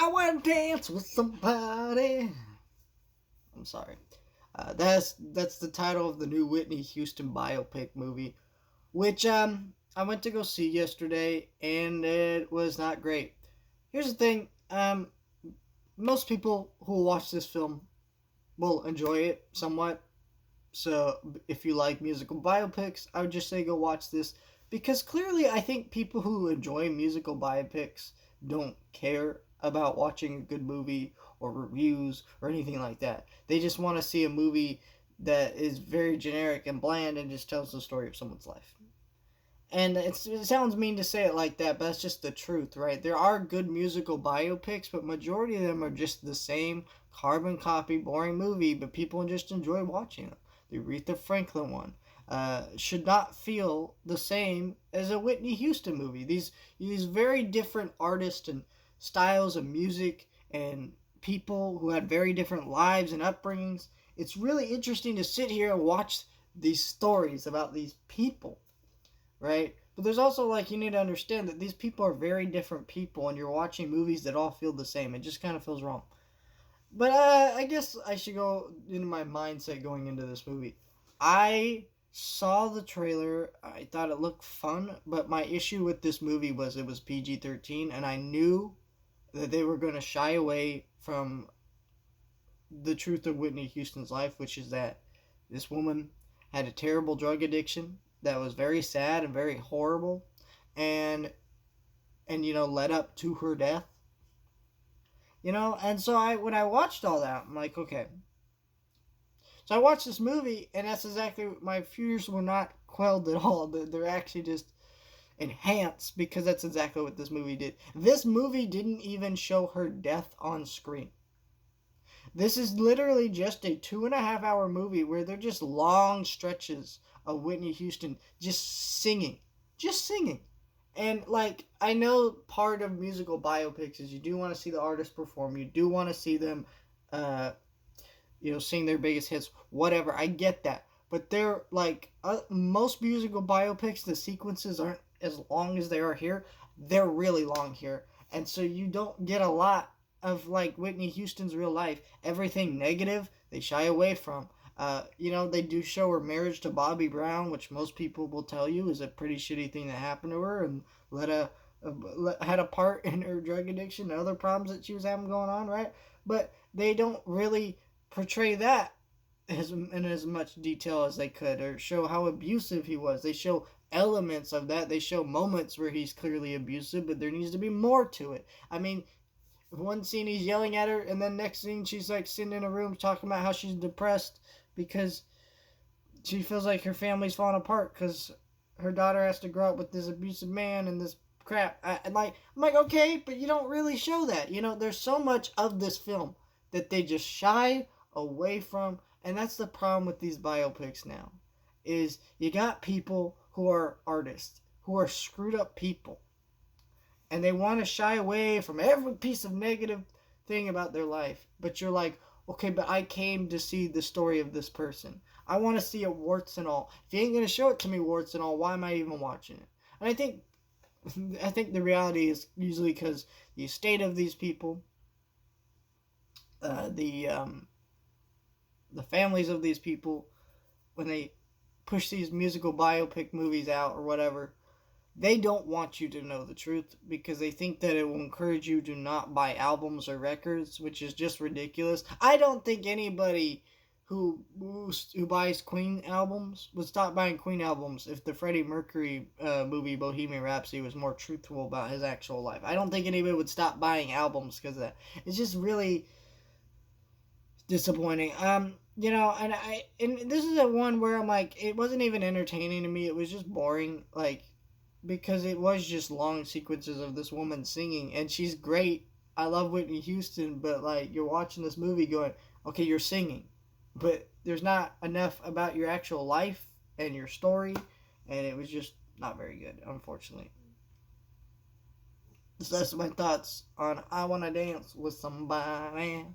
I want to dance with somebody. I'm sorry. That's the title of the new Whitney Houston biopic movie, which I went to go see yesterday, and it was not great. Here's the thing. Most people who will watch this film will enjoy it somewhat. So if you like musical biopics, I would just say go watch this, because clearly I think people who enjoy musical biopics don't care about watching a good movie or reviews or anything like that. They just want to see a movie that is very generic and bland and just tells the story of someone's life. And it sounds mean to say it like that, but that's just the truth, right? There are good musical biopics, but majority of them are just the same carbon copy, boring movie, but people just enjoy watching them. The Aretha Franklin one should not feel the same as a Whitney Houston movie. These very different artists and styles of music and people who had very different lives and upbringings. It's really interesting to sit here and watch these stories about these people, right? But there's also, like, you need to understand that these people are very different people, and you're watching movies that all feel the same. It just kind of feels wrong. But I guess I should go into my mindset going into this movie. I saw the trailer. I thought it looked fun, but my issue with this movie was it was PG-13, and I knew that they were going to shy away from the truth of Whitney Houston's life, which is that this woman had a terrible drug addiction that was very sad and very horrible, and led up to her death. And so when I watched all that, I'm like, okay. So I watched this movie, and that's exactly, my fears were not quelled at all. They're actually just enhanced, because that's exactly what this movie did. This movie didn't even show her death on screen. This is literally just a 2.5 hour movie where they're just long stretches of Whitney Houston just singing. Just singing. And, like, I know part of musical biopics is you do want to see the artist perform. You do want to see them, sing their biggest hits. Whatever. I get that. But they're, like, most musical biopics, the sequences aren't as long as they are here. They're really long here. And so you don't get a lot of, like, Whitney Houston's real life. Everything negative, they shy away from. They do show her marriage to Bobby Brown, which most people will tell you is a pretty shitty thing that happened to her, and had a part in her drug addiction and other problems that she was having going on, right? But they don't really portray that in as much detail as they could, or show how abusive he was. They show elements of that. They show moments where he's clearly abusive, but there needs to be more to it. I mean, one scene he's yelling at her, and then next scene she's, like, sitting in a room talking about how she's depressed because she feels like her family's falling apart because her daughter has to grow up with this abusive man and this crap. I'm like, okay, but you don't really show that. There's so much of this film that they just shy away from, and that's the problem with these biopics now, is you got people who are artists, who are screwed up people, and they want to shy away from every piece of negative thing about their life. But you're like, okay, but I came to see the story of this person. I want to see it warts and all. If you ain't going to show it to me warts and all, why am I even watching it? And I think the reality is usually because the state of these people, the families of these people, when they push these musical biopic movies out or whatever, they don't want you to know the truth because they think that it will encourage you to not buy albums or records, which is just ridiculous. I don't think anybody who buys Queen albums would stop buying Queen albums if the Freddie Mercury movie Bohemian Rhapsody was more truthful about his actual life. I don't think anybody would stop buying albums because of that. It's just really disappointing. And this is a one where I'm like, it wasn't even entertaining to me. It was just boring, like, because it was just long sequences of this woman singing, and she's great. I love Whitney Houston, but, like, you're watching this movie going, okay, you're singing, but there's not enough about your actual life and your story, and it was just not very good, unfortunately. So that's my thoughts on I Want to Dance with Somebody.